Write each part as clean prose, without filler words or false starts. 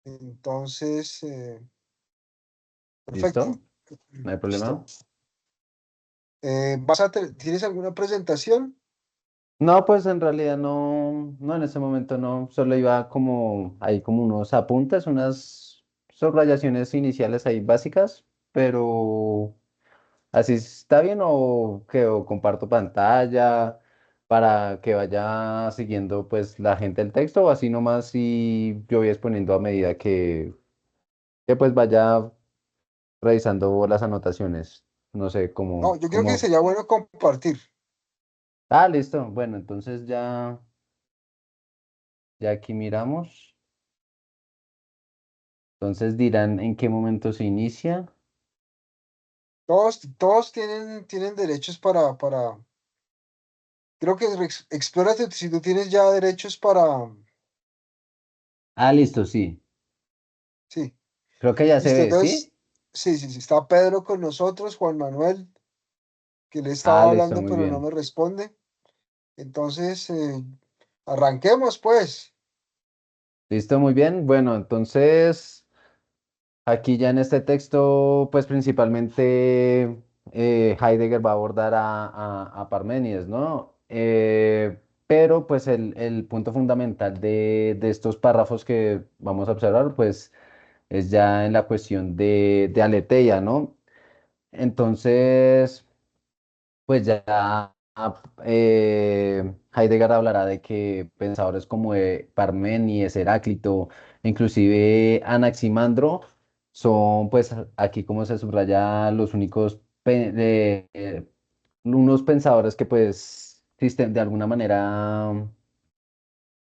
Entonces, perfecto. ¿Listo? No hay Listo. problema. ¿Tienes alguna presentación? No, pues en realidad no, no, en ese momento no, solo iba como, hay como unos apuntes, unas subrayaciones iniciales ahí básicas, pero así está bien o comparto pantalla para que vaya siguiendo pues la gente el texto o así nomás y yo voy exponiendo a medida que pues vaya revisando las anotaciones, no sé, No, como, yo creo que como, sería bueno compartir. listo, bueno, entonces ya aquí miramos. Entonces dirán en qué momento se inicia. Todos tienen derechos creo que explórate si tú tienes ya derechos Listo, sí. sí, Creo que ya se listo. ve, ¿sí? Entonces, sí, sí, sí, está Pedro con nosotros, Juan Manuel, que le estaba Listo, hablando, muy pero no bien. me responde. Entonces, arranquemos, pues. Listo, muy bien. Bueno, entonces aquí ya en este texto, pues principalmente Heidegger va a abordar a Parménides, ¿no? Pero pues el punto fundamental de estos párrafos que vamos a observar, pues es ya en la cuestión de aletheia, ¿no? Entonces, pues ya Heidegger hablará de que pensadores como Parménides, Heráclito, inclusive Anaximandro, son pues aquí como se subraya los únicos unos pensadores que pues existen de alguna manera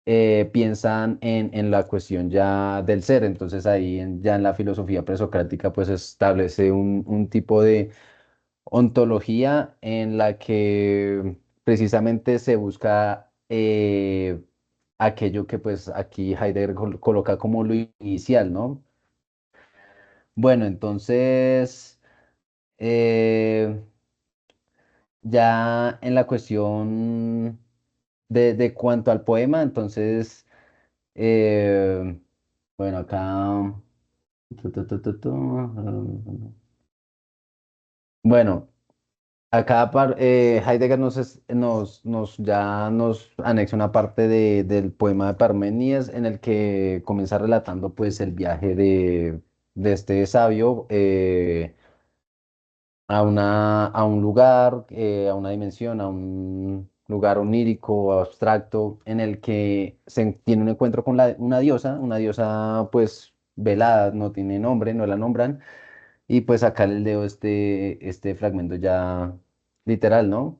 piensan en la cuestión ya del ser. Entonces ahí ya en la filosofía presocrática pues establece un tipo de ontología en la que precisamente se busca aquello que pues aquí Heidegger coloca como lo inicial, ¿no? Bueno, entonces eh, ya en la cuestión de cuanto al poema, entonces, eh, bueno, acá... Bueno, acá Heidegger ya nos anexa una parte del poema de Parmenides en el que comienza relatando pues el viaje de este sabio a un lugar, a una dimensión, a un lugar onírico, abstracto, en el que tiene un encuentro con una diosa pues velada, no tiene nombre, no la nombran, y pues acá les leo este fragmento ya literal, ¿no?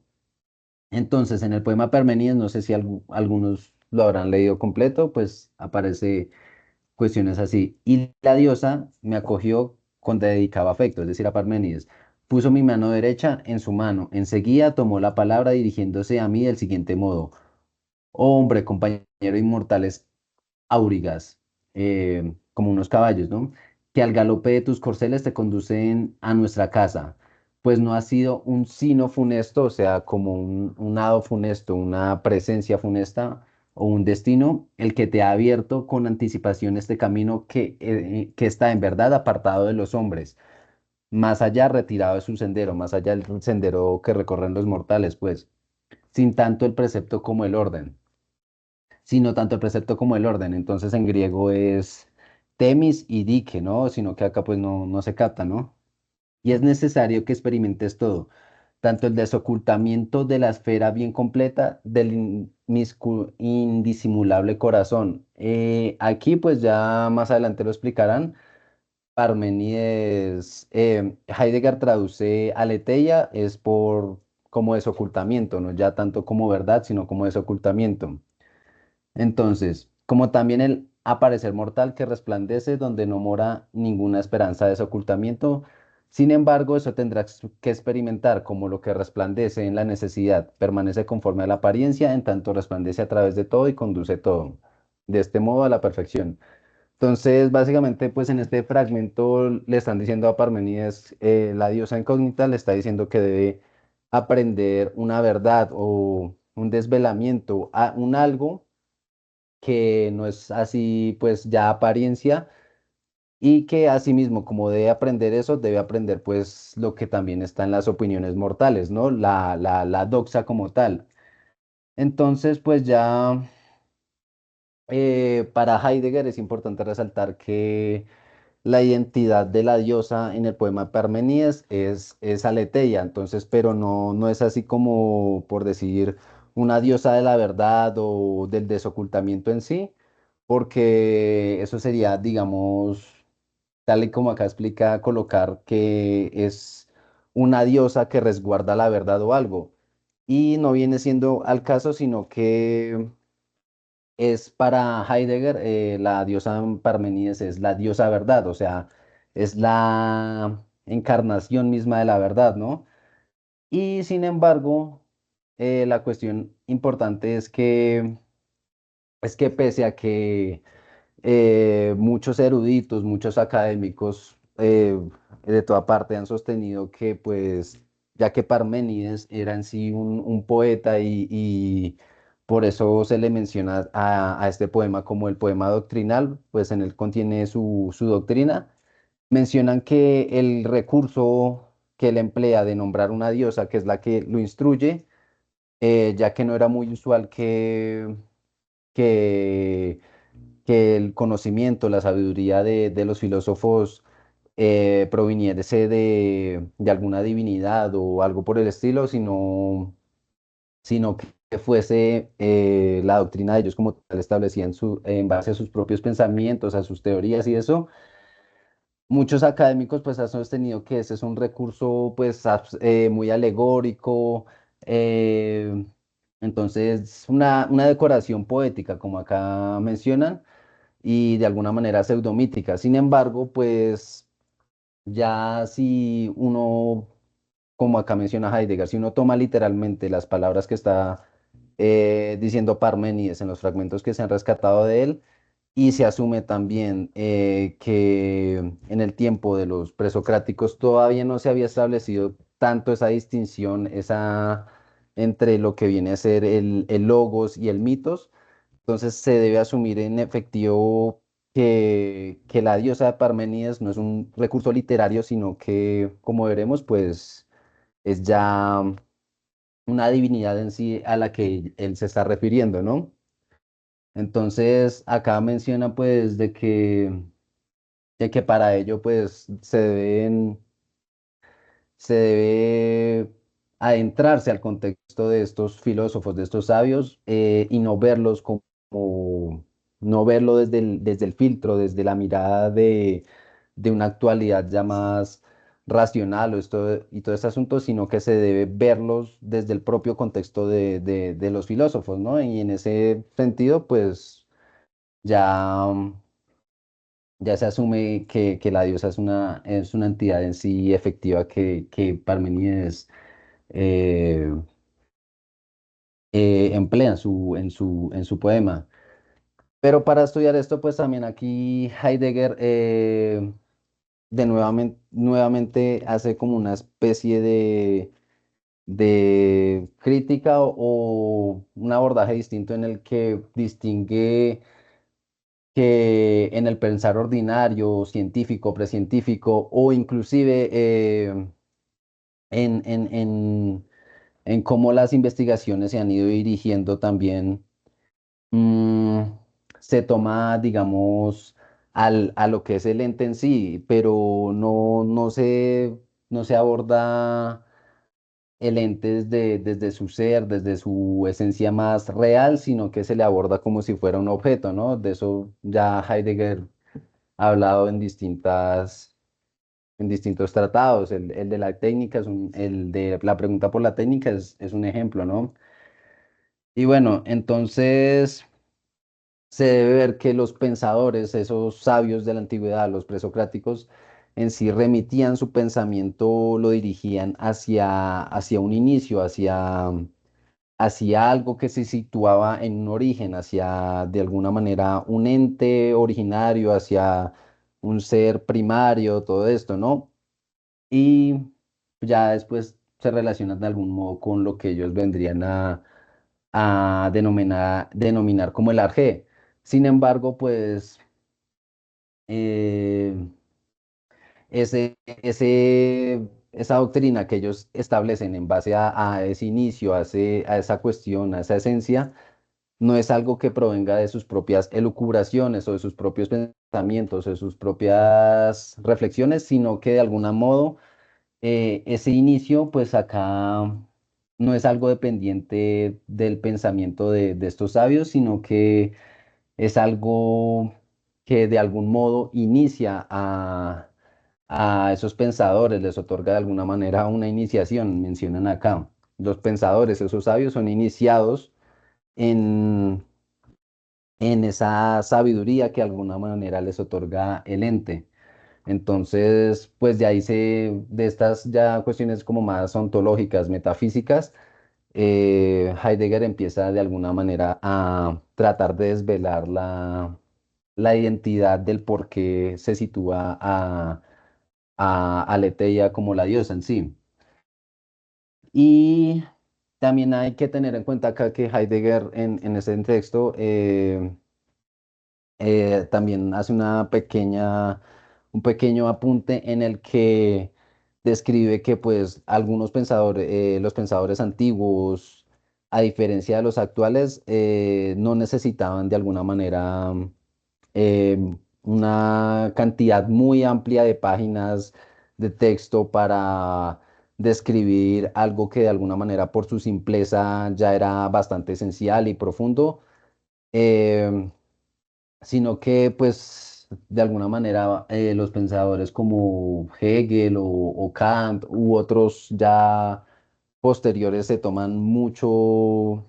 Entonces, en el poema Parmenides, no sé si algunos lo habrán leído completo, pues aparece cuestiones así. Y la diosa me acogió cuando dedicaba afecto, es decir, a Parmenides. Puso mi mano derecha en su mano. Enseguida tomó la palabra dirigiéndose a mí del siguiente modo. Oh, hombre, compañero inmortales aurigas, como unos caballos, ¿no? Que al galope de tus corceles te conducen a nuestra casa, pues no ha sido un sino funesto, o sea, como un hado funesto, una presencia funesta o un destino, el que te ha abierto con anticipación este camino que está en verdad apartado de los hombres, más allá retirado de su sendero, más allá del sendero que recorren los mortales, pues, sin tanto el precepto como el orden sino tanto el precepto como el orden. Entonces en griego es temis y dike, ¿no? Sino que acá pues no se capta, ¿no? Y es necesario que experimentes todo, tanto el desocultamiento de la esfera bien completa del indisimulable corazón. Aquí pues ya más adelante lo explicarán. Parmenides, Heidegger traduce aletheia es por como desocultamiento, no ya tanto como verdad, sino como desocultamiento. Entonces, como también el aparecer mortal que resplandece donde no mora ninguna esperanza de su ocultamiento, sin embargo, eso tendrás que experimentar como lo que resplandece en la necesidad, permanece conforme a la apariencia, en tanto resplandece a través de todo y conduce todo, de este modo a la perfección. Entonces, básicamente, pues en este fragmento le están diciendo a Parmenides, la diosa incógnita le está diciendo que debe aprender una verdad o un desvelamiento, un algo que no es así pues ya apariencia y que asimismo como debe aprender eso, debe aprender pues lo que también está en las opiniones mortales, ¿no? La doxa como tal. Entonces pues ya para Heidegger es importante resaltar que la identidad de la diosa en el poema Parmenides es aletheia, entonces, pero no es así como por decir una diosa de la verdad o del desocultamiento en sí, porque eso sería, digamos, tal y como acá explica, colocar que es una diosa que resguarda la verdad o algo. Y no viene siendo al caso, sino que es para Heidegger, la diosa Parmenides es la diosa verdad, o sea, es la encarnación misma de la verdad, ¿no? Y sin embargo, la cuestión importante es que pese a que muchos eruditos, muchos académicos de toda parte han sostenido que, pues, ya que Parménides era en sí un poeta y por eso se le menciona a este poema como el poema doctrinal, pues en él contiene su doctrina. Mencionan que el recurso que él emplea de nombrar una diosa, que es la que lo instruye, ya que no era muy usual que que el conocimiento, la sabiduría de los filósofos proviniese de alguna divinidad o algo por el estilo, sino que fuese la doctrina de ellos como tal establecida en base a sus propios pensamientos, a sus teorías y eso. Muchos académicos pues han sostenido que ese es un recurso pues muy alegórico, eh, entonces una decoración poética como acá mencionan y de alguna manera pseudomítica. Sin embargo, pues ya si uno, como acá menciona Heidegger, si uno toma literalmente las palabras que está diciendo Parménides en los fragmentos que se han rescatado de él, y se asume también que en el tiempo de los presocráticos todavía no se había establecido tanto esa distinción, esa entre lo que viene a ser el logos y el mitos. Entonces se debe asumir en efectivo que la diosa de Parmenides no es un recurso literario, sino que, como veremos, pues es ya una divinidad en sí a la que él se está refiriendo, ¿no? Entonces acá menciona pues de que para ello pues se debe adentrarse al contexto de estos filósofos, de estos sabios, y no verlos no verlo desde el filtro, desde la mirada de una actualidad ya más racional y todo este asunto, sino que se debe verlos desde el propio contexto de los filósofos, ¿no? Y en ese sentido, pues ya, ya se asume que la diosa es una entidad en sí efectiva que Parmenides eh, emplea en su poema. Pero para estudiar esto, pues también aquí Heidegger nuevamente hace como una especie de crítica o un abordaje distinto en el que distingue que en el pensar ordinario, científico, precientífico o inclusive en, en, en, en cómo las investigaciones se han ido dirigiendo también, mm, se toma, digamos, a lo que es el ente en sí, pero no se aborda el ente desde su ser, desde su esencia más real, sino que se le aborda como si fuera un objeto, ¿no? De eso ya Heidegger ha hablado en distintos tratados. El de la técnica el de la pregunta por la técnica es un ejemplo, ¿no? Y bueno, entonces se debe ver que los pensadores, esos sabios de la antigüedad, los presocráticos, en sí remitían su pensamiento, lo dirigían hacia un inicio, hacia algo que se situaba en un origen, hacia de alguna manera un ente originario, hacia un ser primario, todo esto, ¿no? Y ya después se relacionan de algún modo con lo que ellos vendrían a denominar como el arjé. Sin embargo, pues eh, esa doctrina que ellos establecen en base a ese inicio, a esa cuestión, a esa esencia, no es algo que provenga de sus propias elucubraciones o de sus propios pensamientos o de sus propias reflexiones, sino que de algún modo ese inicio, pues acá no es algo dependiente del pensamiento de estos sabios, sino que es algo que de algún modo inicia a esos pensadores, les otorga de alguna manera una iniciación, mencionan acá. Los pensadores, esos sabios, son iniciados en, en esa sabiduría que de alguna manera les otorga el ente. Entonces, pues de ahí de estas ya cuestiones como más ontológicas, metafísicas, Heidegger empieza de alguna manera a tratar de desvelar la identidad del por qué se sitúa a Aletheia como la diosa en sí. Y también hay que tener en cuenta acá que Heidegger en ese texto también hace un pequeño apunte en el que describe que pues algunos pensadores, los pensadores antiguos, a diferencia de los actuales, no necesitaban de alguna manera eh, una cantidad muy amplia de páginas de texto para describir algo que de alguna manera por su simpleza ya era bastante esencial y profundo. em, Sino que pues de alguna manera los pensadores como Hegel o Kant u otros ya posteriores se toman muchos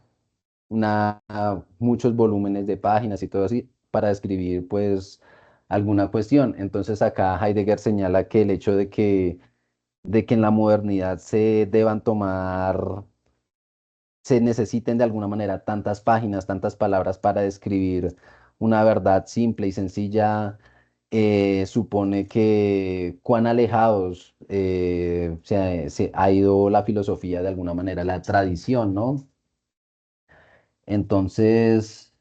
volúmenes de páginas y todo así para describir pues alguna cuestión. Entonces acá Heidegger señala que el hecho de que en la modernidad se necesiten de alguna manera tantas páginas, tantas palabras para describir una verdad simple y sencilla, supone que cuán alejados se ha ido la filosofía de alguna manera, la tradición, ¿no? Entonces,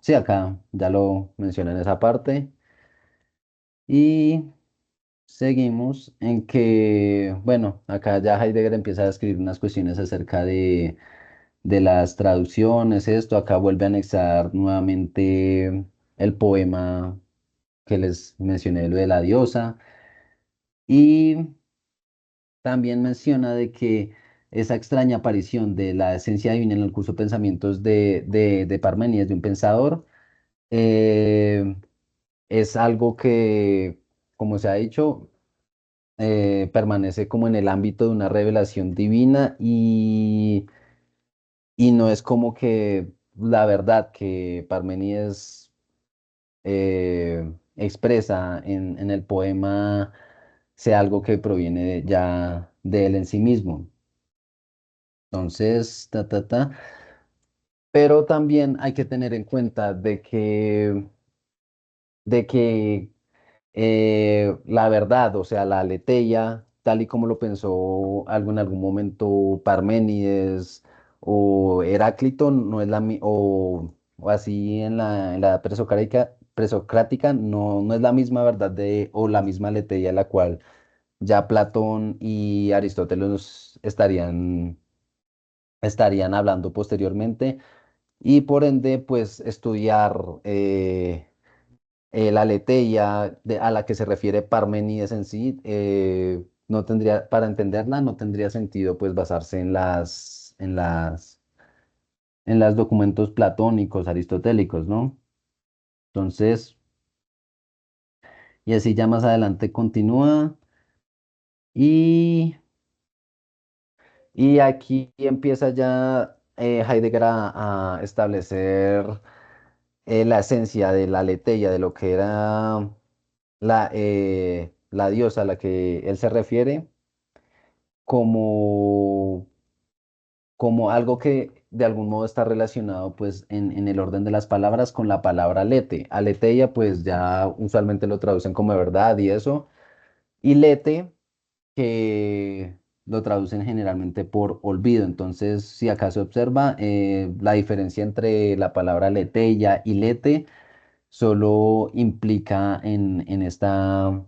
sí, acá ya lo mencioné en esa parte. Y seguimos en que, bueno, acá ya Heidegger empieza a describir unas cuestiones acerca de las traducciones, esto, acá vuelve a anexar nuevamente el poema que les mencioné, lo de la diosa, y también menciona de que esa extraña aparición de la esencia divina en el curso de pensamientos de Parménides, de un pensador, eh, es algo que, como se ha dicho, permanece como en el ámbito de una revelación divina y no es como que la verdad que Parmenides expresa en el poema sea algo que proviene ya de él en sí mismo. Entonces, pero también hay que tener en cuenta de que la verdad, o sea, la aletheia, tal y como lo pensó en algún momento Parménides o Heráclito, no es o así en la presocrática no es la misma verdad o la misma aletheia la cual ya Platón y Aristóteles estarían hablando posteriormente y por ende, pues estudiar la aletheia a la que se refiere Parménides en sí, no tendría, para entenderla, no tendría sentido pues basarse en las documentos platónicos, aristotélicos, ¿no? Entonces, y así ya más adelante continúa y, y aquí empieza ya Heidegger a establecer la esencia de la aletheia, de lo que era la diosa a la que él se refiere como, como algo que de algún modo está relacionado pues en el orden de las palabras con la palabra lete. Aletheia pues ya usualmente lo traducen como verdad y eso. Y lete, que lo traducen generalmente por olvido. Entonces, si acá se observa, la diferencia entre la palabra leteya y lete solo implica en esta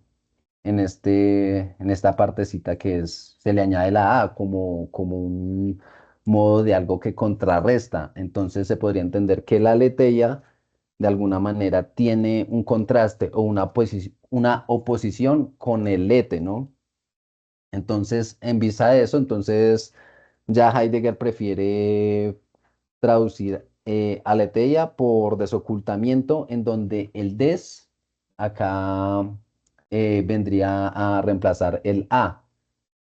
partecita que es, se le añade la A como un modo de algo que contrarresta. Entonces se podría entender que la aletheia de alguna manera tiene un contraste o una oposición con el lete, ¿no? Entonces, en vista de eso, entonces ya Heidegger prefiere traducir aletheia por desocultamiento, en donde el des acá vendría a reemplazar el a,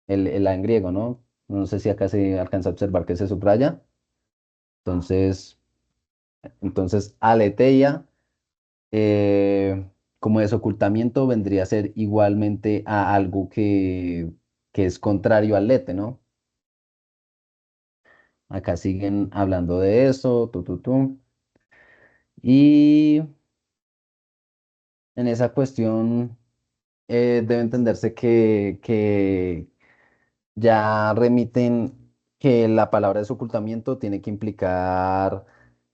el a en griego, ¿no? No sé si acá se alcanza a observar que se subraya. Entonces, aletheia como desocultamiento vendría a ser igualmente a algo que es contrario al lete, ¿no? Acá siguen hablando de eso, tu. Y en esa cuestión debe entenderse que ya remiten que la palabra desocultamiento tiene que implicar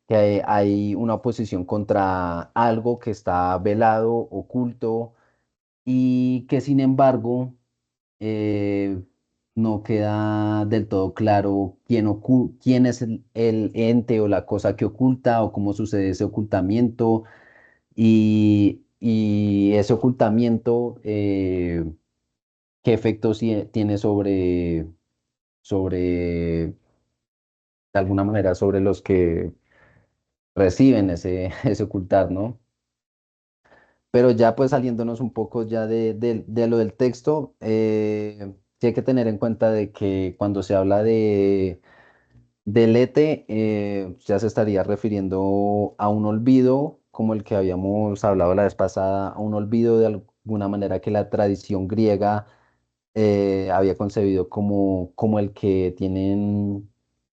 que hay una oposición contra algo que está velado, oculto, y que sin embargo eh, no queda del todo claro quién es el ente o la cosa que oculta o cómo sucede ese ocultamiento y ese ocultamiento, qué efectos tiene sobre, de alguna manera, sobre los que reciben ese ocultar, ¿no? Pero ya pues saliéndonos un poco ya de lo del texto, sí hay que tener en cuenta de que cuando se habla del ete, ya se estaría refiriendo a un olvido, como el que habíamos hablado la vez pasada, a un olvido de alguna manera que la tradición griega había concebido como el que tienen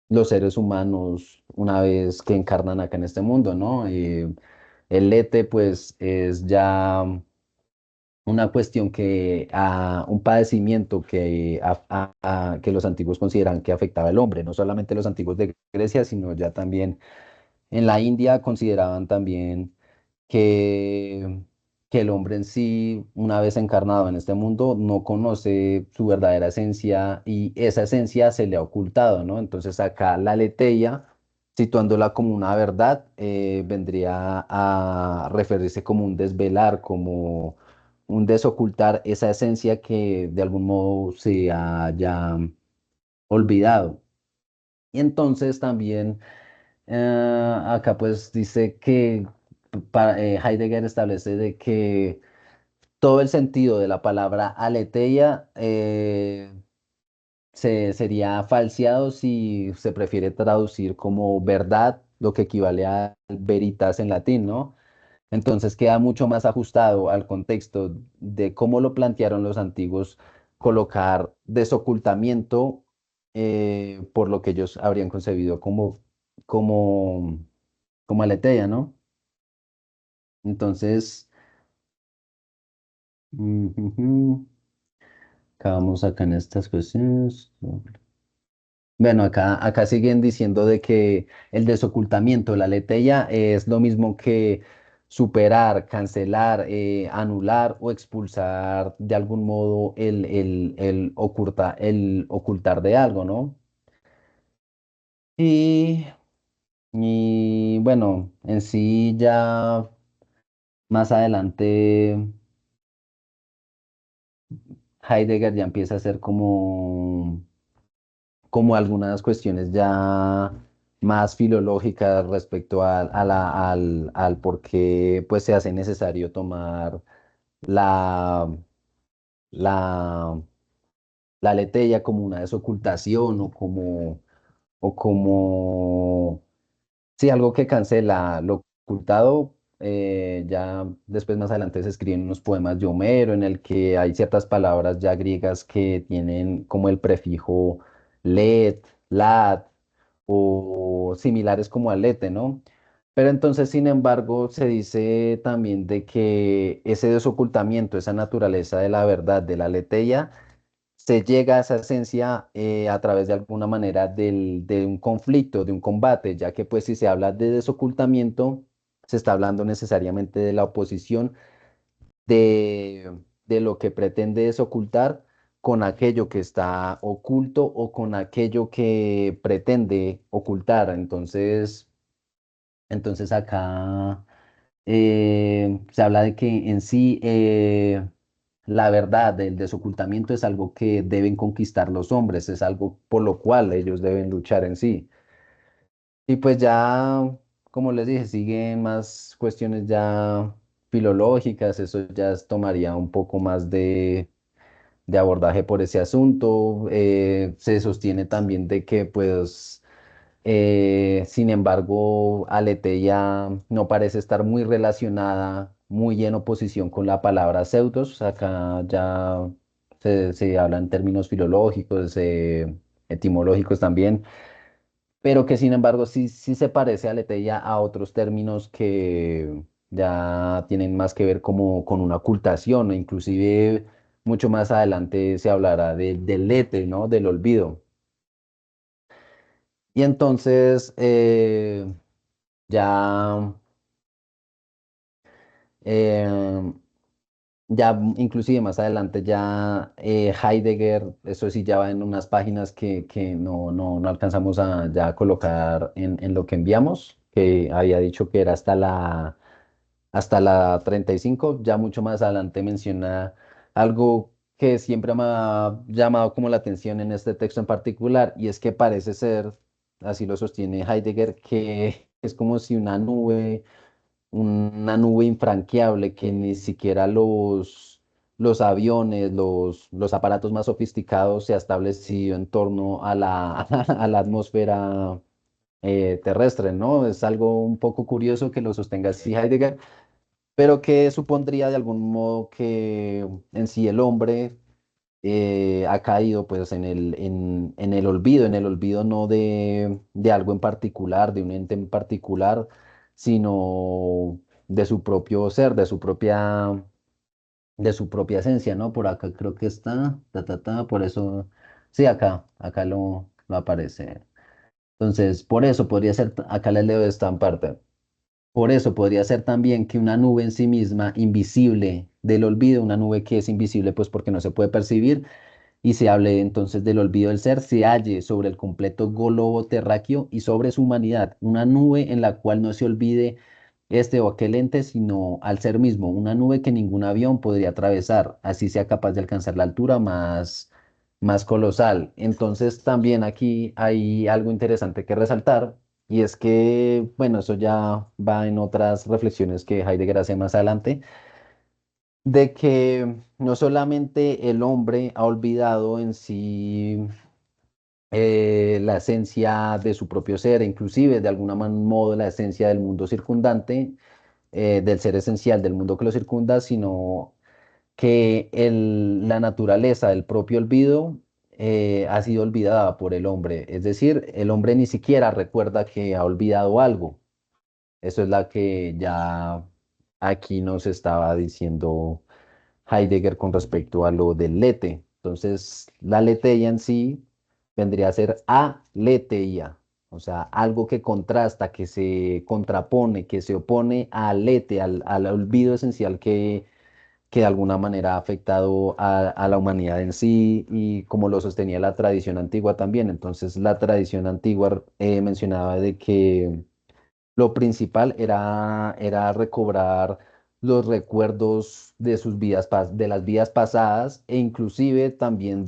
los seres humanos una vez que encarnan acá en este mundo, ¿no? El ete, pues, es ya una cuestión un padecimiento que los antiguos consideran que afectaba al hombre, no solamente los antiguos de Grecia, sino ya también en la India consideraban también que, que el hombre en sí, una vez encarnado en este mundo, no conoce su verdadera esencia y esa esencia se le ha ocultado, ¿no? Entonces acá la aletheia, situándola como una verdad, vendría a referirse como un desvelar, como un desocultar esa esencia que de algún modo se haya olvidado. Y entonces también acá pues dice que Heidegger establece de que todo el sentido de la palabra aletheia sería falseado si se prefiere traducir como verdad, lo que equivale a veritas en latín, ¿no? Entonces queda mucho más ajustado al contexto de cómo lo plantearon los antiguos, colocar desocultamiento por lo que ellos habrían concebido como, como aletheia, ¿no? Entonces, ujujú, acá vamos acá en estas cuestiones. Bueno, acá siguen diciendo de que el desocultamiento, la aletheia, es lo mismo que superar, cancelar, anular o expulsar de algún modo el ocultar de algo, ¿no? Y, y bueno, en sí ya más adelante Heidegger ya empieza a ser como algunas cuestiones ya más filológicas respecto al por qué pues se hace necesario tomar la, la, la aletheia como una desocultación o como sí, algo que cancela lo ocultado. Ya después más adelante se escriben unos poemas de Homero en el que hay ciertas palabras ya griegas que tienen como el prefijo let, lat o similares como alete, ¿no? Pero entonces, sin embargo, se dice también de que ese desocultamiento, esa naturaleza de la verdad, de la aletheia, se llega a esa esencia a través de alguna manera de un conflicto, de un combate, ya que pues si se habla de desocultamiento, se está hablando necesariamente de la oposición de lo que pretende desocultar con aquello que está oculto o con aquello que pretende ocultar. Entonces acá se habla de que en sí la verdad del desocultamiento es algo que deben conquistar los hombres, es algo por lo cual ellos deben luchar en sí. Y pues ya, como les dije, siguen más cuestiones ya filológicas, eso tomaría un poco más de abordaje por ese asunto. Se sostiene también de que pues sin embargo, Aletheia no parece estar muy relacionada, muy en oposición con la palabra pseudos. Acá ya se habla en términos filológicos, etimológicos también, pero que sin embargo sí se parece a Aletheia a otros términos que ya tienen más que ver como con una ocultación, e inclusive mucho más adelante se hablará del lete, ¿no? Del olvido. Y entonces, ya, eh, ya inclusive más adelante ya Heidegger, eso sí ya va en unas páginas que no alcanzamos a ya colocar en lo que enviamos, que había dicho que era hasta la 35 ya mucho más adelante menciona algo que siempre me ha llamado como la atención en este texto en particular, y es que parece ser, así lo sostiene Heidegger, que es como si una nube infranqueable que ni siquiera los aviones, los aparatos más sofisticados se ha establecido en torno a a la atmósfera terrestre, ¿no? Es algo un poco curioso que lo sostenga así Heidegger, pero que supondría de algún modo que en sí el hombre ha caído pues en el olvido no de algo en particular, de un ente en particular, sino de su propio ser, de su propia esencia, ¿no? Por acá creo que está, por eso, sí, acá lo aparece. Entonces, por eso podría ser, acá le leo esta parte. Por eso podría ser también que una nube en sí misma, invisible del olvido, una nube que es invisible pues porque no se puede percibir, y se hable entonces del olvido del ser, se halle sobre el completo globo terráqueo y sobre su humanidad, una nube en la cual no se olvide este o aquel ente, sino al ser mismo, una nube que ningún avión podría atravesar, así sea capaz de alcanzar la altura más colosal. Entonces también aquí hay algo interesante que resaltar, y es que, bueno, eso ya va en otras reflexiones que Heidegger hace más adelante, de que no solamente el hombre ha olvidado en sí la esencia de su propio ser, e inclusive de algún modo la esencia del mundo circundante, del ser esencial del mundo que lo circunda, sino que la naturaleza del propio olvido ha sido olvidada por el hombre. Es decir, el hombre ni siquiera recuerda que ha olvidado algo. Eso es la que ya aquí nos estaba diciendo Heidegger con respecto a lo del lete. Entonces, la leteia en sí vendría a ser aletheia, o sea, algo que contrasta, que se contrapone, que se opone al lete, al olvido esencial que de alguna manera ha afectado a la humanidad en sí, y como lo sostenía la tradición antigua también. Entonces, la tradición antigua mencionaba de que lo principal era recobrar los recuerdos de sus vidas, de las vidas pasadas, e inclusive también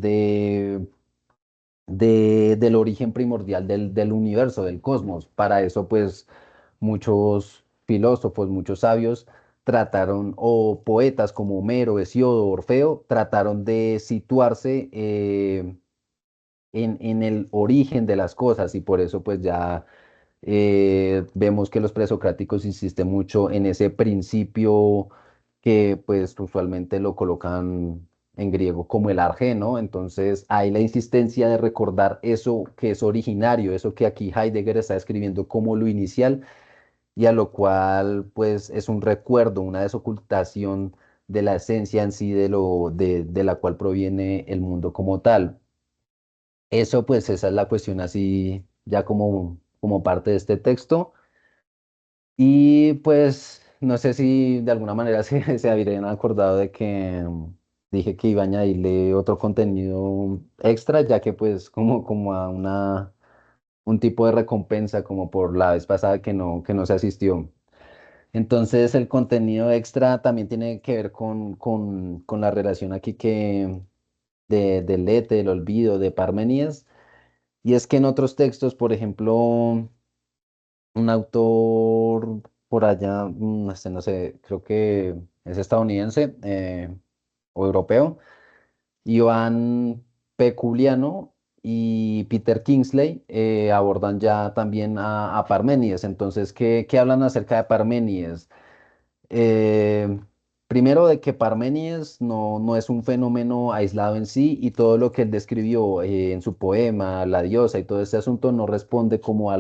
del origen primordial del universo, del cosmos. Para eso, pues, muchos filósofos, muchos sabios trataron, o poetas como Homero, Hesíodo, Orfeo, trataron de situarse en el origen de las cosas, y por eso, pues, ya vemos que los presocráticos insisten mucho en ese principio que pues usualmente lo colocan en griego como el arjé, ¿no? Entonces hay la insistencia de recordar eso que es originario, eso que aquí Heidegger está escribiendo como lo inicial, y a lo cual pues es un recuerdo, una desocultación de la esencia en sí de la cual proviene el mundo como tal. Eso, pues, esa es la cuestión así, ya como parte de este texto. Y pues, no sé si de alguna manera se habrían acordado de que dije que iba a añadirle otro contenido extra, ya que pues como a un tipo de recompensa, como por la vez pasada que no se asistió. Entonces, el contenido extra también tiene que ver con la relación aquí del Lete, del olvido, de Parmenides. Y es que en otros textos, por ejemplo, un autor por allá, no sé, creo que es estadounidense o europeo, Iván Peculiano y Peter Kingsley abordan ya también a Parménides. Entonces, ¿qué hablan acerca de Parménides? Eh, Primero de que Parménides no es un fenómeno aislado en sí y todo lo que él describió en su poema, La diosa y todo este asunto no responde como a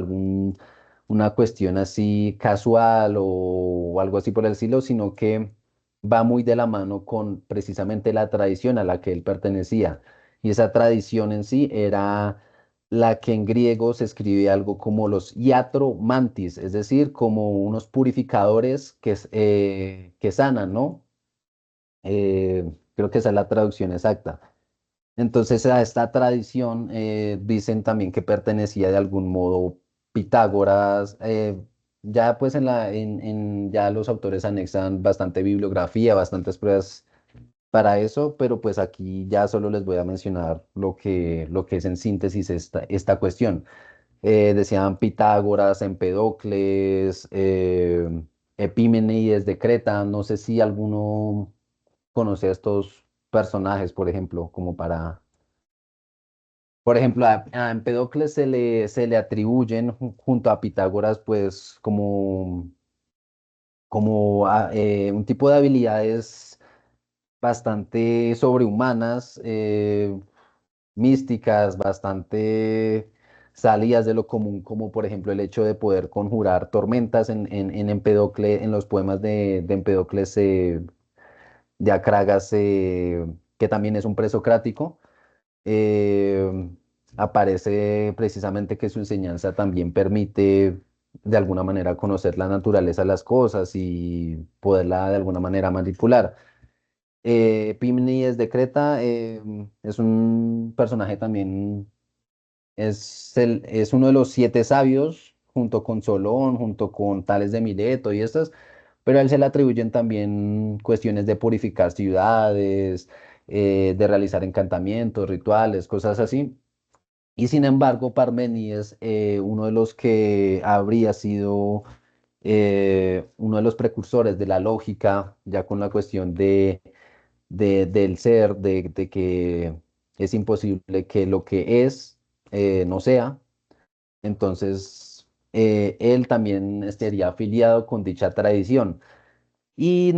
una cuestión así casual o algo así por el estilo, sino que va muy de la mano con precisamente la tradición a la que él pertenecía. Y esa tradición en sí era la que en griego se escribe algo como los mantis, es decir, como unos purificadores que sanan, ¿no? Creo que esa es la traducción exacta. Entonces, a esta tradición dicen también que pertenecía de algún modo Pitágoras. Ya pues ya los autores anexan bastante bibliografía, bastantes pruebas para eso, pero pues aquí ya solo les voy a mencionar lo que es en síntesis esta cuestión. Decían Pitágoras, Empedocles, Epímenes de Creta. No sé si alguno conoce a estos personajes, por ejemplo, por ejemplo, a Empedocles se le atribuyen junto a Pitágoras, pues, como un tipo de habilidades bastante sobrehumanas, místicas, bastante salidas de lo común, como por ejemplo el hecho de poder conjurar tormentas en Empedocles, en los poemas de Empedocles de Acragas, que también es un presocrático. eh, Aparece precisamente que su enseñanza también permite de alguna manera conocer la naturaleza de las cosas y poderla de alguna manera manipular. Pimnies de Creta es un personaje también, es uno de los siete sabios, junto con Solón, junto con Tales de Mileto y estas, pero a él se le atribuyen también cuestiones de purificar ciudades, de realizar encantamientos, rituales, cosas así. Y sin embargo, Parmenides, uno de los que habría sido uno de los precursores de la lógica, ya con la cuestión del ser, de que es imposible que lo que es no sea. Entonces, él también estaría afiliado con dicha tradición. Y,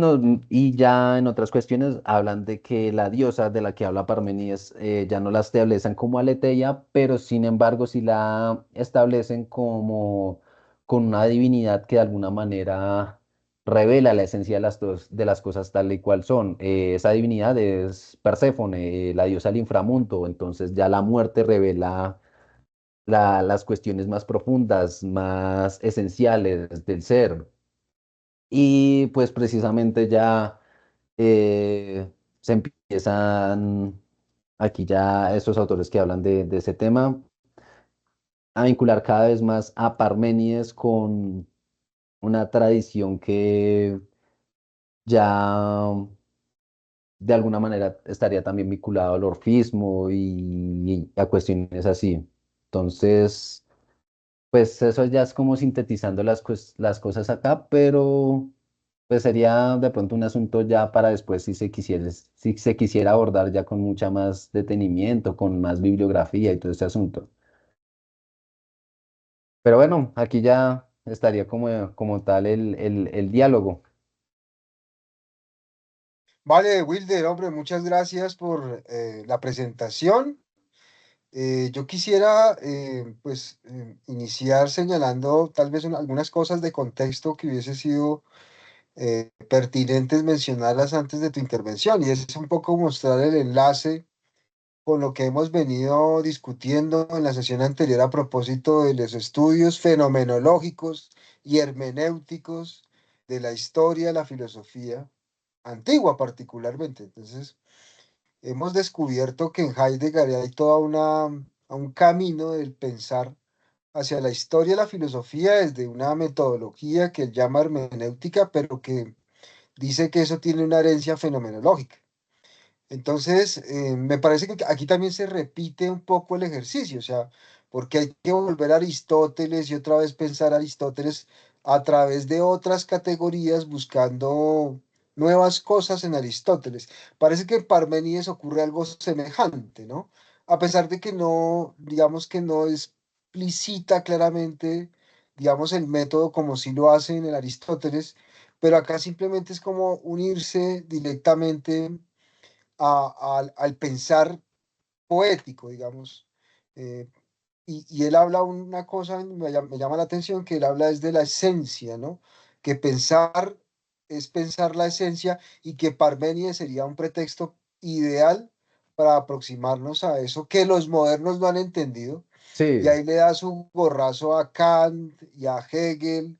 y ya en otras cuestiones hablan de que la diosa de la que habla Parmenides ya no la establecen como aletheia, pero sin embargo sí la establecen como con una divinidad que de alguna manera revela la esencia de las cosas tal y cual son. Esa divinidad es Perséfone, la diosa del inframundo, entonces ya la muerte revela las cuestiones más profundas, más esenciales del ser. Y pues precisamente ya se empiezan aquí ya estos autores que hablan de ese tema a vincular cada vez más a Parménides con una tradición que ya de alguna manera estaría también vinculado al orfismo y a cuestiones así. Entonces, pues eso ya es como sintetizando las cosas acá, pero pues sería de pronto un asunto ya para después si se quisiera abordar ya con mucha más detenimiento, con más bibliografía y todo este asunto. Pero bueno, aquí ya estaría como tal el diálogo. Vale, Wilder, hombre, muchas gracias por la presentación. Yo quisiera pues iniciar señalando tal vez algunas cosas de contexto que hubiese sido pertinentes mencionarlas antes de tu intervención, y es un poco mostrar el enlace con lo que hemos venido discutiendo en la sesión anterior a propósito de los estudios fenomenológicos y hermenéuticos de la historia, la filosofía antigua particularmente. Entonces, hemos descubierto que en Heidegger hay toda un camino del pensar hacia la historia de la filosofía desde una metodología que él llama hermenéutica, pero que dice que eso tiene una herencia fenomenológica. Entonces, me parece que aquí también se repite un poco el ejercicio, o sea, porque hay que volver a Aristóteles y otra vez pensar a Aristóteles a través de otras categorías buscando nuevas cosas en Aristóteles. Parece que en Parménides ocurre algo semejante, ¿no? A pesar de que no, digamos que no explicita claramente, digamos, el método como si lo hace en el Aristóteles, pero acá simplemente es como unirse directamente al pensar poético, digamos. Eh, y él habla una cosa, me llama la atención, que él habla es de la esencia, ¿no? Que pensar es pensar la esencia y que Parménides sería un pretexto ideal para aproximarnos a eso que los modernos no han entendido. Y Sí, ahí le da su gorrazo a Kant y a Hegel.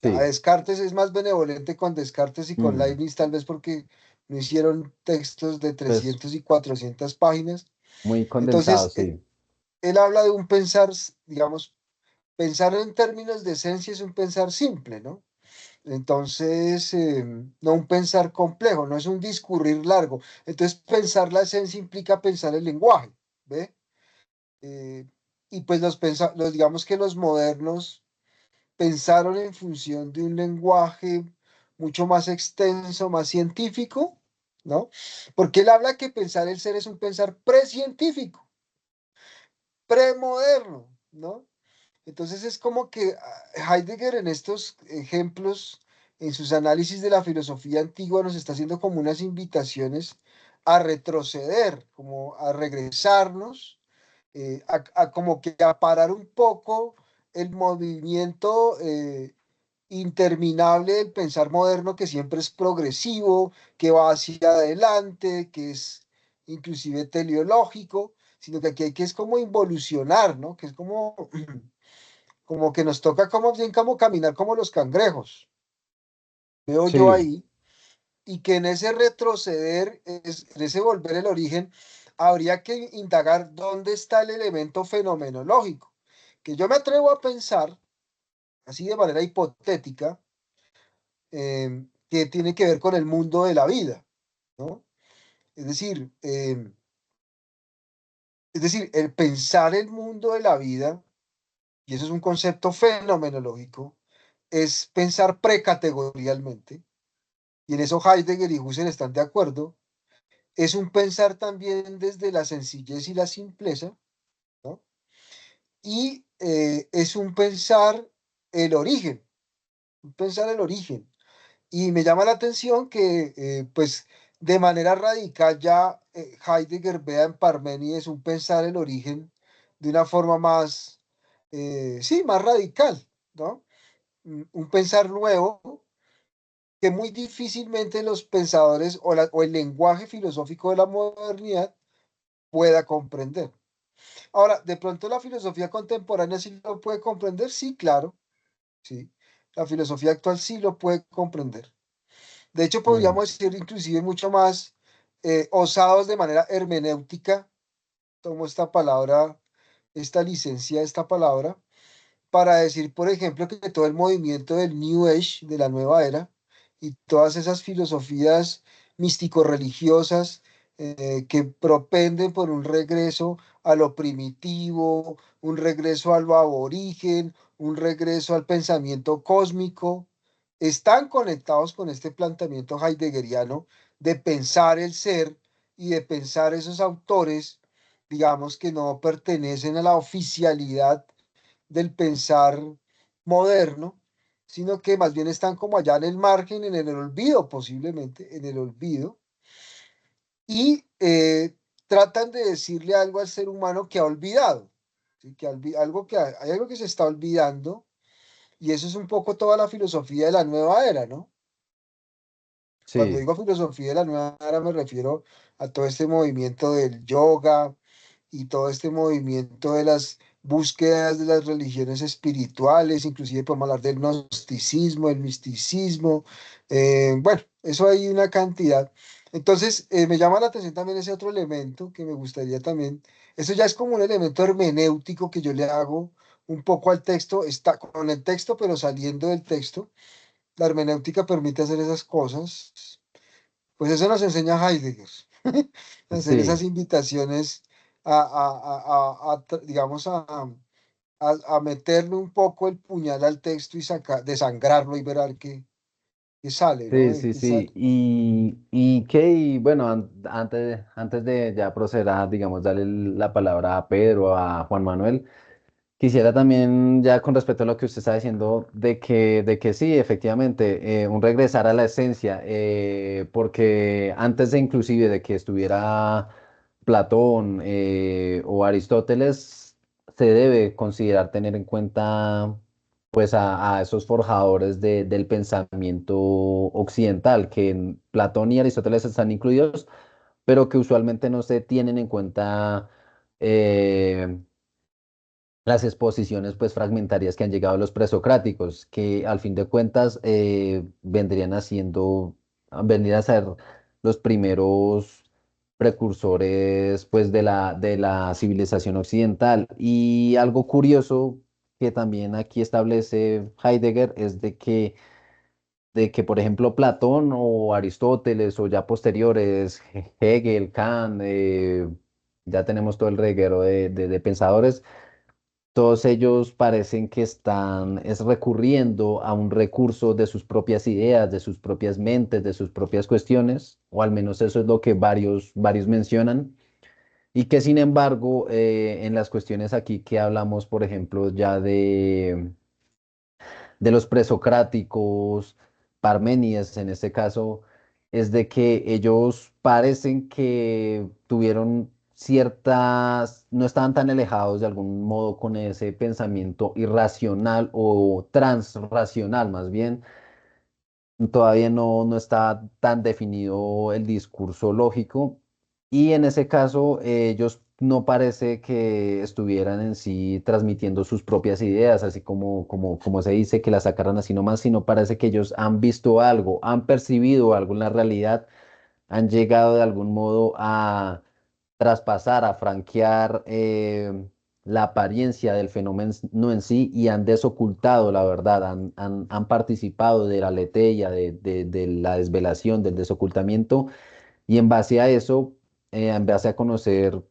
A sí. Descartes es más benevolente con Descartes y con Mm, Leibniz, tal vez porque no hicieron textos de pues 300 y 400 páginas. muy condensado, Entonces, sí. él habla de un pensar, digamos, pensar en términos de esencia es un pensar simple, ¿no? Entonces, no un pensar complejo, no es un discurrir largo. Entonces, pensar la esencia implica pensar el lenguaje, ¿ve? Eh, y pues digamos que los modernos pensaron en función de un lenguaje mucho más extenso, más científico, ¿no? Porque él habla que pensar el ser es un pensar precientífico, premoderno, ¿no? Entonces es como que Heidegger en estos ejemplos, en sus análisis de la filosofía antigua, nos está haciendo como unas invitaciones a retroceder, como a regresarnos, como que a parar un poco el movimiento interminable del pensar moderno que siempre es progresivo, que va hacia adelante, que es inclusive teleológico, sino que aquí hay que es como involucionar, ¿no? Que es como, como que nos toca como bien como caminar como los cangrejos, veo yo Sí, ahí, y que en ese retroceder, en ese volver el origen, habría que indagar dónde está el elemento fenomenológico, que yo me atrevo a pensar, así de manera hipotética, que tiene que ver con el mundo de la vida, ¿no? Es decir, el pensar el mundo de la vida, y eso es un concepto fenomenológico, es pensar precategorialmente, y en eso Heidegger y Husserl están de acuerdo, es un pensar también desde la sencillez y la simpleza, ¿no? Y es un pensar el origen. Y me llama la atención que, pues, de manera radical ya Heidegger vea en Parménides un pensar el origen de una forma más, sí, más radical, ¿no? Un pensar nuevo que muy difícilmente los pensadores o el lenguaje filosófico de la modernidad pueda comprender. Ahora, de pronto la filosofía contemporánea sí lo puede comprender, sí, claro, sí. La filosofía actual sí lo puede comprender. De hecho, mm, podríamos decir inclusive mucho más osados de manera hermenéutica. Tomo esta palabra, esta licencia, esta palabra, para decir, por ejemplo, que todo el movimiento del New Age, de la nueva era, y todas esas filosofías místico-religiosas que propenden por un regreso a lo primitivo, un regreso a lo aborigen, un regreso al pensamiento cósmico, están conectados con este planteamiento heideggeriano de pensar el ser y de pensar esos autores, digamos, que no pertenecen a la oficialidad del pensar moderno, sino que más bien están como allá en el margen, en el olvido posiblemente, en el olvido, y tratan de decirle algo al ser humano que ha olvidado, ¿sí? Algo que hay algo que se está olvidando, y eso es un poco toda la filosofía de la nueva era, ¿no? Cuando Sí, digo filosofía de la nueva era me refiero a todo este movimiento del yoga y todo este movimiento de las búsquedas de las religiones espirituales, inclusive podemos hablar del gnosticismo, el misticismo, bueno, eso hay una cantidad. Entonces, me llama la atención también ese otro elemento que me gustaría también, eso ya es como un elemento hermenéutico que yo le hago un poco al texto, está con el texto, pero saliendo del texto. La hermenéutica permite hacer esas cosas. Pues eso nos enseña Heidegger, hacer esas sí. invitaciones digamos, a meterle un poco el puñal al texto y desangrarlo y ver a ver qué sale, ¿no? Sí, sí, Qué sale. sí. Y qué, y bueno, antes de ya proceder a, digamos, darle la palabra a Pedro, a Juan Manuel, quisiera también, ya con respecto a lo que usted está diciendo, de que sí, efectivamente, un regresar a la esencia, porque antes de inclusive de que estuviera Platón o Aristóteles, se debe considerar tener en cuenta pues a esos forjadores del pensamiento occidental, que en Platón y Aristóteles están incluidos, pero que usualmente no se tienen en cuenta. Las exposiciones pues fragmentarias que han llegado a los presocráticos, que al fin de cuentas vendrían a ser los primeros precursores pues de la civilización occidental. Y algo curioso que también aquí establece Heidegger es de que por ejemplo Platón o Aristóteles o ya posteriores, Hegel, Kant, ya tenemos todo el reguero de pensadores, todos ellos parecen que están es recurriendo a un recurso de sus propias ideas, de sus propias mentes, de sus propias cuestiones, o al menos eso es lo que varios mencionan, y que sin embargo en las cuestiones aquí que hablamos, por ejemplo, ya de los presocráticos, Parménides en este caso, es de que ellos parecen que tuvieron ciertas, no estaban tan alejados de algún modo con ese pensamiento irracional o transracional más bien. Todavía no está tan definido el discurso lógico y en ese caso ellos no parece que estuvieran en sí transmitiendo sus propias ideas, así como se dice que las sacaran así nomás, sino parece que ellos han visto algo, han percibido algo en la realidad, han llegado de algún modo a traspasar, a franquear la apariencia del fenómeno en sí y han desocultado la verdad, han participado de la aletheia, de la desvelación, del desocultamiento y en base a eso, en base a conocer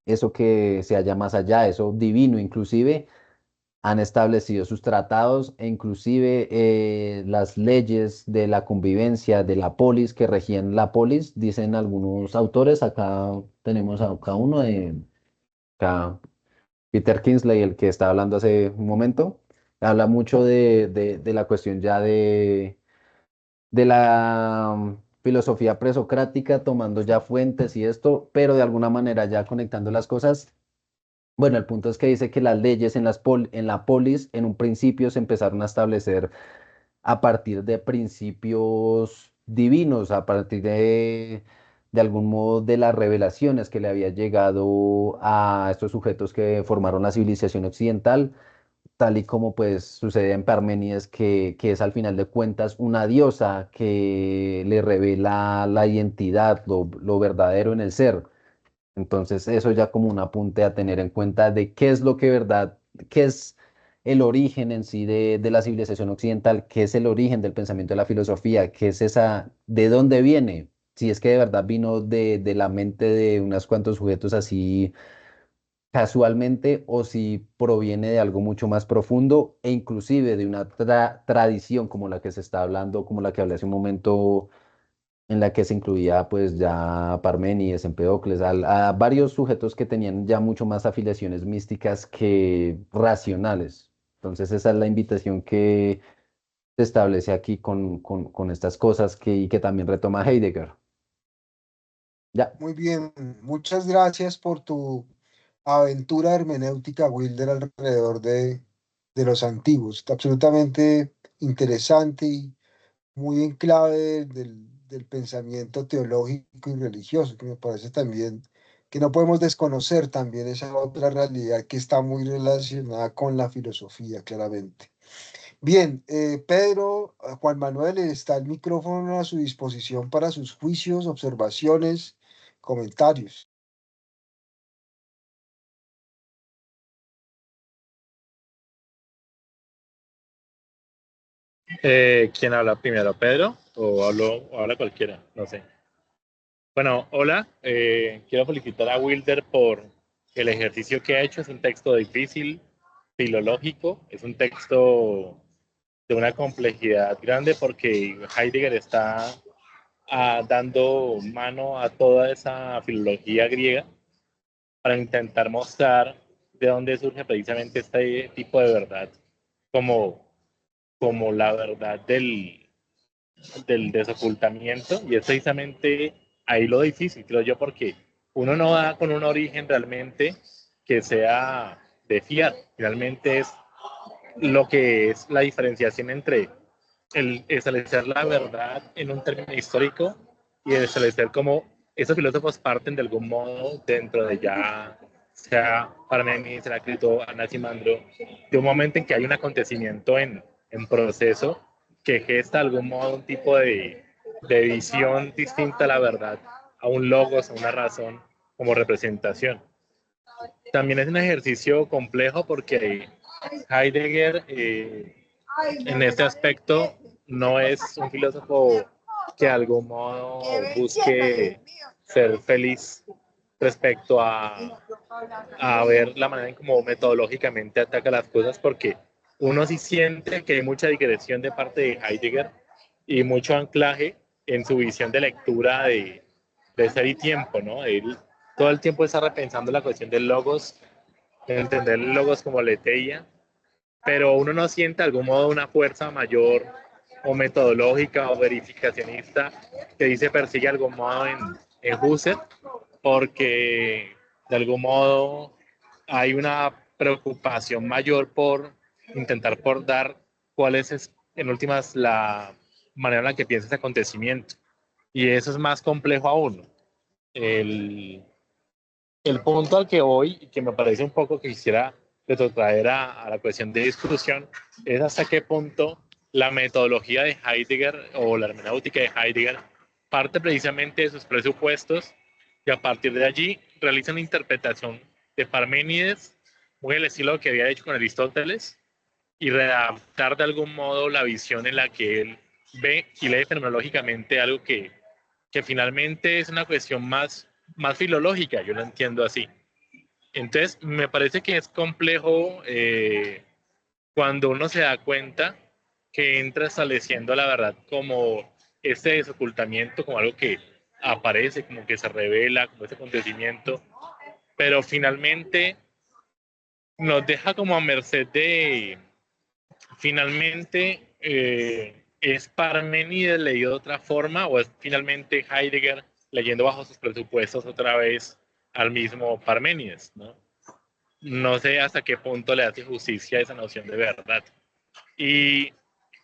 eso que se halla más allá, eso divino inclusive, han establecido sus tratados e inclusive las leyes de la convivencia de la polis que regían la polis, dicen algunos autores. Acá tenemos acá uno de acá, Peter Kingsley, el que estaba hablando hace un momento. Habla mucho de la cuestión ya de la filosofía presocrática, tomando ya fuentes y esto, pero de alguna manera ya conectando las cosas. Bueno, el punto es que dice que las leyes en la polis en un principio se empezaron a establecer a partir de principios divinos, a partir de algún modo de las revelaciones que le había llegado a estos sujetos que formaron la civilización occidental, tal y como pues sucede en Parménides, que es al final de cuentas una diosa que le revela la identidad, lo verdadero en el ser. Entonces, eso ya como un apunte a tener en cuenta de qué es lo que verdad, qué es el origen en sí de la civilización occidental, qué es el origen del pensamiento de la filosofía, qué es esa, de dónde viene, si es que de verdad vino de la mente de unos cuantos sujetos así casualmente o si proviene de algo mucho más profundo e inclusive de una tradición como la que se está hablando, como la que hablé hace un momento en la que se incluía pues ya Parménides, Empedocles, a varios sujetos que tenían ya mucho más afiliaciones místicas que racionales. Entonces esa es la invitación que se establece aquí con estas cosas y que también retoma Heidegger. Ya, Muy bien, muchas gracias por tu aventura hermenéutica, Wilder, alrededor de los antiguos. Absolutamente interesante y muy en clave del pensamiento teológico y religioso, que me parece también que no podemos desconocer también esa otra realidad que está muy relacionada con la filosofía, claramente. Bien, Pedro, Juan Manuel, está el micrófono a su disposición para sus juicios, observaciones, comentarios. ¿Quién habla primero, Pedro? O habla cualquiera? No sé. Bueno, hola. Quiero felicitar a Wilder por el ejercicio que ha hecho. Es un texto difícil, filológico. Es un texto de una complejidad grande porque Heidegger está dando mano a toda esa filología griega para intentar mostrar de dónde surge precisamente este tipo de verdad como, como la verdad del desocultamiento, y es precisamente ahí lo difícil, creo yo, porque uno no va con un origen realmente que sea de fiar, realmente es lo que es la diferenciación entre el establecer la verdad en un término histórico y el establecer cómo esos filósofos parten de algún modo dentro de ya sea Parménides, Heráclito, Anaximandro, de un momento en que hay un acontecimiento en proceso que gesta de algún modo un tipo de visión distinta a la verdad, a un logos, a una razón como representación. También es un ejercicio complejo porque Heidegger en este aspecto no es un filósofo que de algún modo busque ser feliz respecto a ver la manera en cómo metodológicamente ataca las cosas, porque uno sí siente que hay mucha digresión de parte de Heidegger y mucho anclaje en su visión de lectura de ser y tiempo, ¿no? Él todo el tiempo está repensando la cuestión del logos, de entender el logos como leteia, pero uno no siente de algún modo una fuerza mayor o metodológica o verificacionista que dice persigue de algún modo en Husserl, porque de algún modo hay una preocupación mayor por intentar por dar cuál es en últimas la manera en la que piensa ese acontecimiento. Y eso es más complejo aún. El, el punto al que voy, y que me parece un poco que quisiera retrotraer a la cuestión de discusión, es hasta qué punto la metodología de Heidegger o la hermenéutica de Heidegger parte precisamente de sus presupuestos y a partir de allí realiza una interpretación de Parménides, muy el estilo que había hecho con Aristóteles, y readaptar de algún modo la visión en la que él ve y lee fenomenológicamente algo que finalmente es una cuestión más filológica, yo lo entiendo así. Entonces, me parece que es complejo cuando uno se da cuenta que entra estableciendo la verdad como este desocultamiento, como algo que aparece, como que se revela, como ese acontecimiento, pero finalmente nos deja como a merced de, finalmente, ¿es Parménides leído de otra forma o es finalmente Heidegger leyendo bajo sus presupuestos otra vez al mismo Parménides, ¿no? No sé hasta qué punto le hace justicia a esa noción de verdad. Y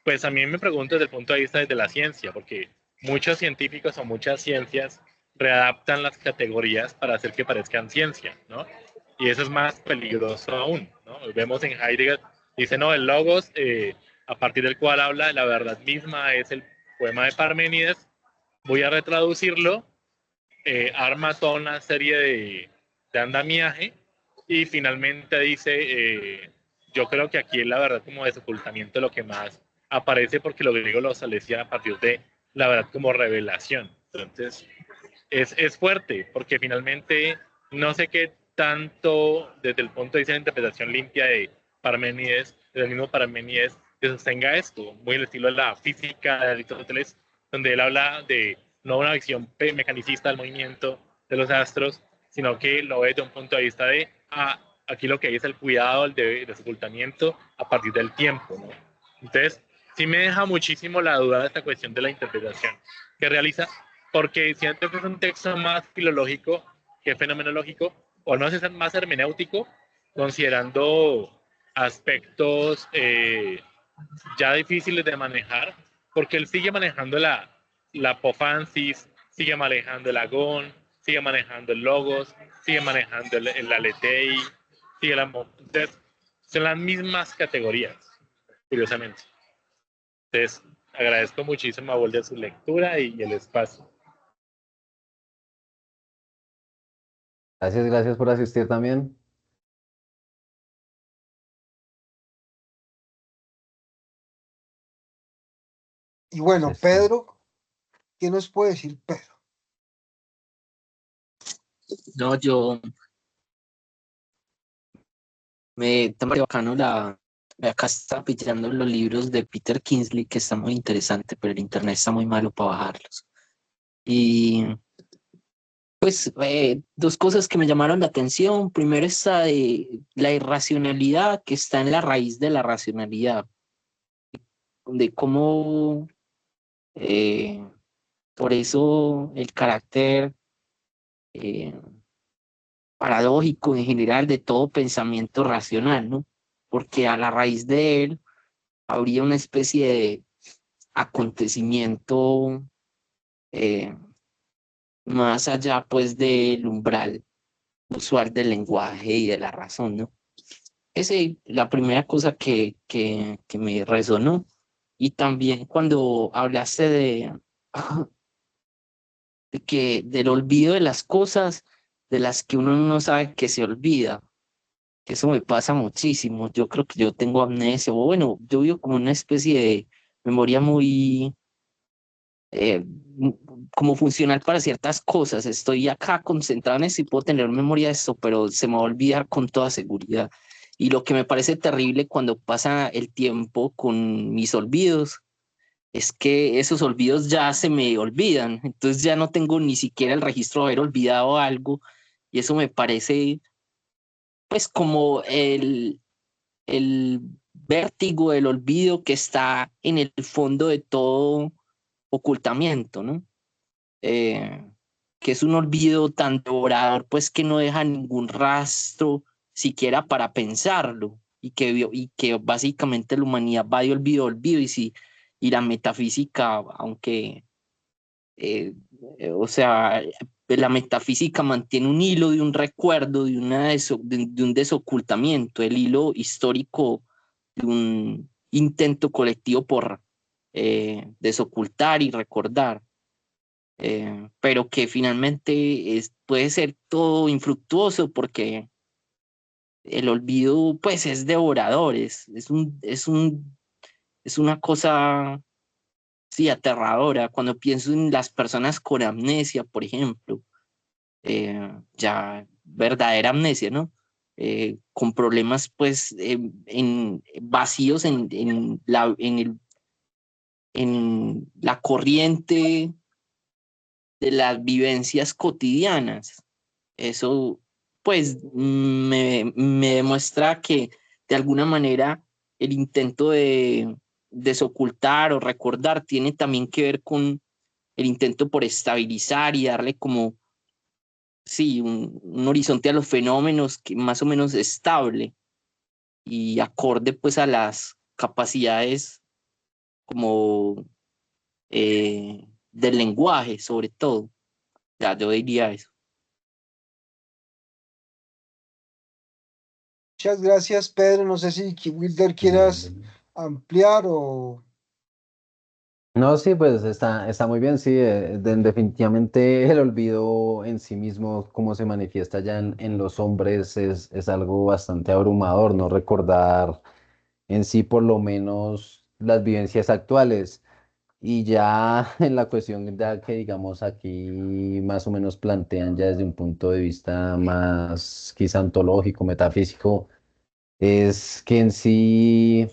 pues también me pregunto desde el punto de vista de la ciencia, porque muchos científicos o muchas ciencias readaptan las categorías para hacer que parezcan ciencia, ¿no? Y eso es más peligroso aún, ¿no? Vemos en Heidegger, dice, no, el logos, a partir del cual habla de la verdad misma, es el poema de Parménides, voy a retraducirlo, arma toda una serie de andamiaje y finalmente dice, yo creo que aquí es la verdad como desocultamiento lo que más aparece porque los griegos lo establecían a partir de la verdad como revelación. Entonces, es fuerte porque finalmente no sé qué tanto desde el punto de vista de la interpretación limpia de Parménides, del mismo Parménides, que sostenga esto, muy el estilo de la física de Aristóteles, donde él habla de no una visión mecanicista del movimiento de los astros, sino que lo ve desde un punto de vista de, aquí lo que hay es el cuidado, el de ocultamiento a partir del tiempo, ¿no? Entonces, sí me deja muchísimo la duda de esta cuestión de la interpretación que realiza, porque siento que es un texto más filológico que fenomenológico, o no sé, es más hermenéutico, considerando aspectos ya difíciles de manejar, porque él sigue manejando la Apophis sigue manejando el Agón, sigue manejando el Logos, sigue manejando el Aletei, sigue entonces, son las mismas categorías, curiosamente. Entonces, agradezco muchísimo a Bolder su lectura y el espacio. Gracias, gracias por asistir también. Y bueno, Listo. Pedro, ¿qué nos puede decir Pedro? No, yo está muy bacano acá está pillando los libros de Peter Kingsley, que está muy interesante, pero el internet está muy malo para bajarlos. Y pues dos cosas que me llamaron la atención. Primero está de la irracionalidad que está en la raíz de la racionalidad, de cómo eh, por eso el carácter eh, paradójico en general de todo pensamiento racional, ¿no? Porque a la raíz de él habría una especie de acontecimiento eh, más allá pues del umbral usual del lenguaje y de la razón, ¿no? Esa es la primera cosa que me resonó. Y también cuando hablaste de que del olvido de las cosas de las que uno no sabe que se olvida. Eso me pasa muchísimo. Yo creo que yo tengo amnesia, o bueno, yo vivo como una especie de memoria muy como funcional para ciertas cosas. Estoy acá concentrado en eso y puedo tener memoria de esto, pero se me va a olvidar con toda seguridad. Y lo que me parece terrible cuando pasa el tiempo con mis olvidos es que esos olvidos ya se me olvidan. Entonces ya no tengo ni siquiera el registro de haber olvidado algo. Y eso me parece pues como el vértigo, el olvido que está en el fondo de todo ocultamiento, ¿no? Que es un olvido tan devorador, pues que no deja ningún rastro siquiera para pensarlo y que básicamente la humanidad va de olvido a olvido y la metafísica, aunque, eh, o sea, la metafísica mantiene un hilo de un recuerdo, de un desocultamiento, el hilo histórico de un intento colectivo por desocultar y recordar, pero que finalmente puede ser todo infructuoso porque el olvido pues es devorador, es una cosa, sí, aterradora. Cuando pienso en las personas con amnesia, por ejemplo, ya verdadera amnesia, ¿no? Con problemas pues en vacíos en la corriente de las vivencias cotidianas. Eso, pues, me demuestra que de alguna manera el intento de desocultar o recordar tiene también que ver con el intento por estabilizar y darle como, sí, un horizonte a los fenómenos que más o menos estable y acorde pues a las capacidades como del lenguaje, sobre todo. Ya, yo diría eso. Muchas gracias, Pedro. No sé si Wilder quieras Bien. ampliar o... No, sí, pues está muy bien, sí. Definitivamente el olvido en sí mismo, como se manifiesta ya en los hombres, es algo bastante abrumador, no recordar en sí por lo menos las vivencias actuales. Y ya en la cuestión ya que digamos aquí más o menos plantean ya desde un punto de vista más quizá ontológico, metafísico, es que en sí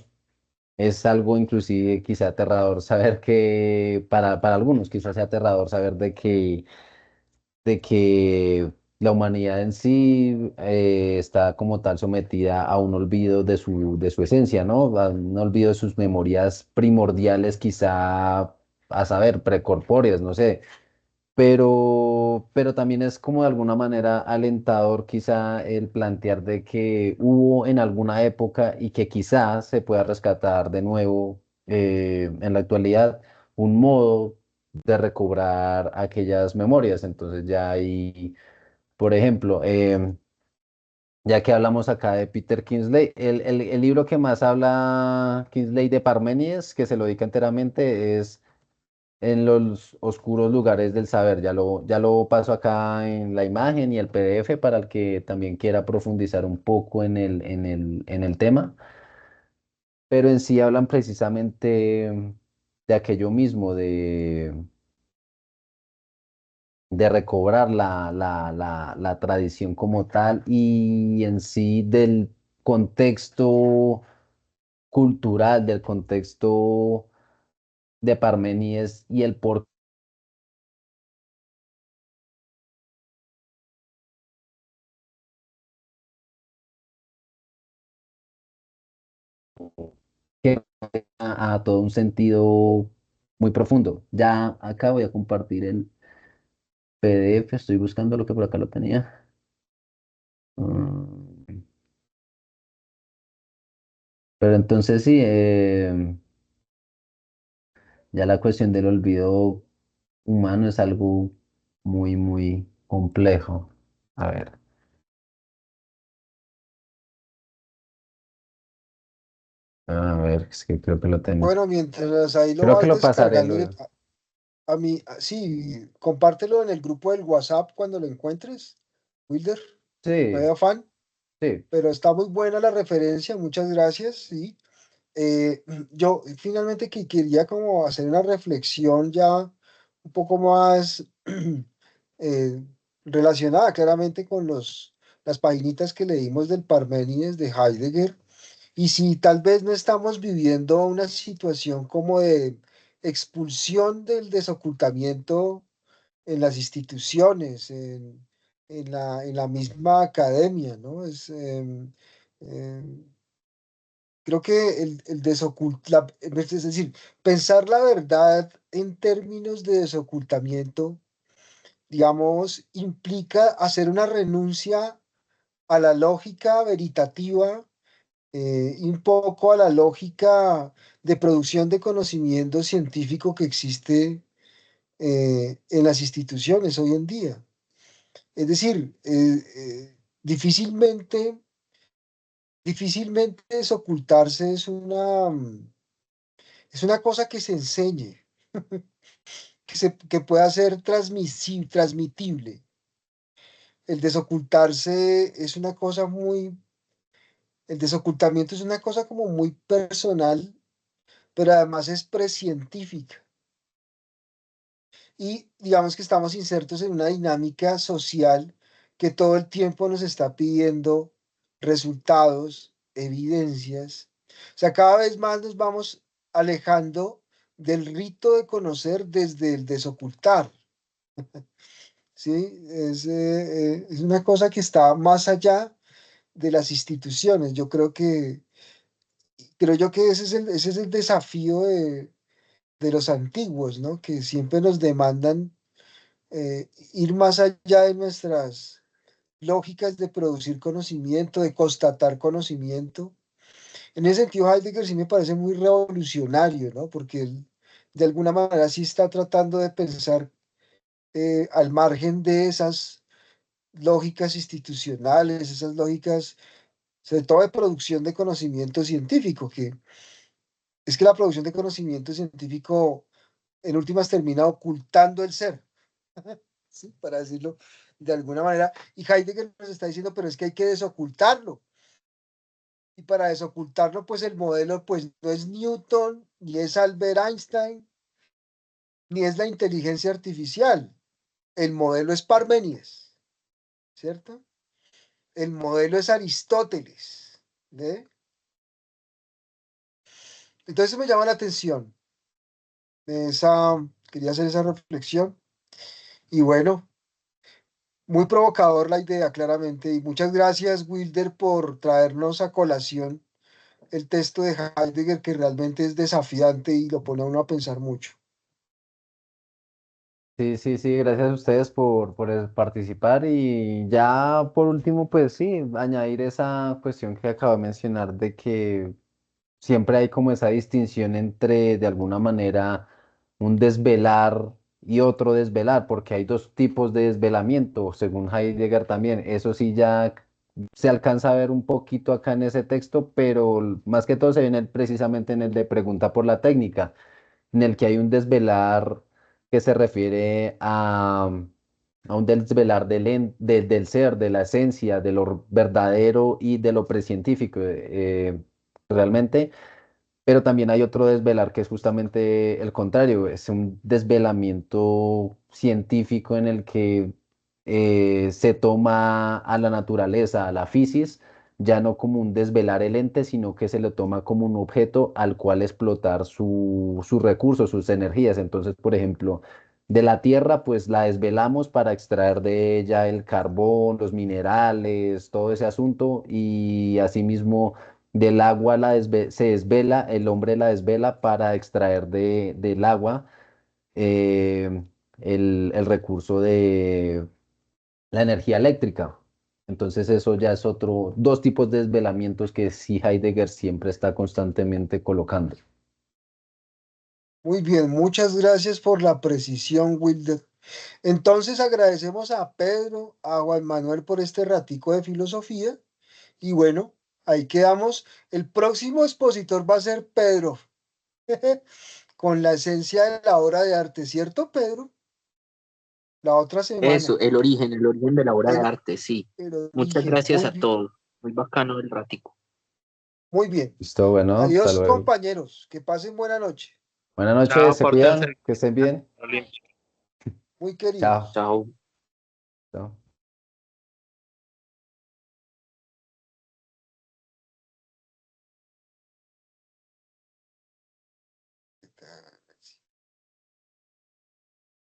es algo inclusive quizá aterrador saber que, para algunos quizás sea aterrador saber de que la humanidad en sí está como tal sometida a un olvido de su esencia, ¿no? A un olvido de sus memorias primordiales, quizá a saber, precorpóreas, no sé. Pero también es como de alguna manera alentador quizá el plantear de que hubo en alguna época y que quizás se pueda rescatar de nuevo en la actualidad un modo de recobrar aquellas memorias. Entonces ya hay, por ejemplo, ya que hablamos acá de Peter Kingsley, el libro que más habla Kingsley de Parménides, que se lo dedica enteramente, es En los oscuros lugares del saber. Ya lo paso acá en la imagen y el PDF para el que también quiera profundizar un poco en el tema, pero en sí hablan precisamente de aquello mismo, de recobrar la tradición como tal y en sí del contexto cultural, del contexto de Parmenides y el por qué a todo un sentido muy profundo. Ya acá voy a compartir el PDF, estoy buscando lo que por acá lo tenía. Mm, Pero entonces sí, ya la cuestión del olvido humano es algo muy, muy complejo. A ver, es que creo que lo tengo. Bueno, mientras ahí lo Creo que vas lo pasaré descargando, luego. a mí, sí, compártelo en el grupo del WhatsApp cuando lo encuentres, Wilder, no hay Sí, afán, sí. pero está muy buena la referencia, muchas gracias, sí. Yo finalmente que quería como hacer una reflexión ya un poco más eh, relacionada claramente con las paginitas que leímos del Parménides de Heidegger, y si tal vez no estamos viviendo una situación como de expulsión del desocultamiento en las instituciones, en la misma academia, ¿no? Em, Creo que es decir, pensar la verdad en términos de desocultamiento, digamos, implica hacer una renuncia a la lógica veritativa y un poco a la lógica de producción de conocimiento científico que existe en las instituciones hoy en día. Es decir, difícilmente desocultarse es una cosa que se enseñe, que pueda ser transmitible. El desocultarse es una cosa el desocultamiento es una cosa como muy personal, pero además es precientífica. Y digamos que estamos insertos en una dinámica social que todo el tiempo nos está pidiendo resultados, evidencias. O sea, cada vez más nos vamos alejando del rito de conocer desde el desocultar. ¿Sí? Es una cosa que está más allá de las instituciones. Creo yo que ese es el desafío de los antiguos, ¿no? Que siempre nos demandan ir más allá de nuestras lógicas de producir conocimiento, de constatar conocimiento. En ese sentido, Heidegger sí me parece muy revolucionario, ¿no? Porque él, de alguna manera, sí está tratando de pensar al margen de esas lógicas institucionales, esas lógicas, sobre todo de producción de conocimiento científico, que es que la producción de conocimiento científico en últimas termina ocultando el ser, ¿sí? Para decirlo de alguna manera. Y Heidegger nos está diciendo, pero es que hay que desocultarlo. Y para desocultarlo, pues el modelo pues no es Newton, ni es Albert Einstein, ni es la inteligencia artificial. El modelo es Parménides, ¿cierto? El modelo es Aristóteles. ¿Ve? Entonces me llama la atención. Quería hacer esa reflexión. Y bueno, muy provocador la idea, claramente. Y muchas gracias, Wilder, por traernos a colación el texto de Heidegger, que realmente es desafiante y lo pone a uno a pensar mucho. Sí, sí, sí, gracias a ustedes por participar y ya por último, pues sí, añadir esa cuestión que acabo de mencionar de que siempre hay como esa distinción entre, de alguna manera, un desvelar y otro desvelar, porque hay dos tipos de desvelamiento, según Heidegger también. Eso sí ya se alcanza a ver un poquito acá en ese texto, pero más que todo se viene precisamente en el de pregunta por la técnica, en el que hay un desvelar que se refiere a un desvelar del ser, de la esencia, de lo verdadero y de lo precientífico, realmente. Pero también hay otro desvelar que es justamente el contrario, es un desvelamiento científico en el que se toma a la naturaleza, a la fisis, ya no como un desvelar el ente, sino que se le toma como un objeto al cual explotar sus recursos, sus energías. Entonces, por ejemplo, de la tierra, pues la desvelamos para extraer de ella el carbón, los minerales, todo ese asunto, y asimismo del agua se desvela, el hombre la desvela para extraer del agua eh, el recurso de la energía eléctrica. Entonces eso ya es otro, dos tipos de desvelamientos que sí Heidegger siempre está constantemente colocando. Muy bien, muchas gracias por la precisión, Wilder. Entonces agradecemos a Pedro, a Juan Manuel por este ratico de filosofía y bueno, ahí quedamos. El próximo expositor va a ser Pedro, con la esencia de la obra de arte, ¿cierto, Pedro? La otra semana. Eso, el origen de la obra de El, arte, sí. el Muchas origen. gracias a todos. Muy bacano el ratico. Muy bien. Listo, bueno, hasta Adiós, luego. compañeros. Que pasen buena noche. Buenas noches, Chao, se pórtense. cuidan, que estén bien. Muy queridos. Chao. Chao. Chao.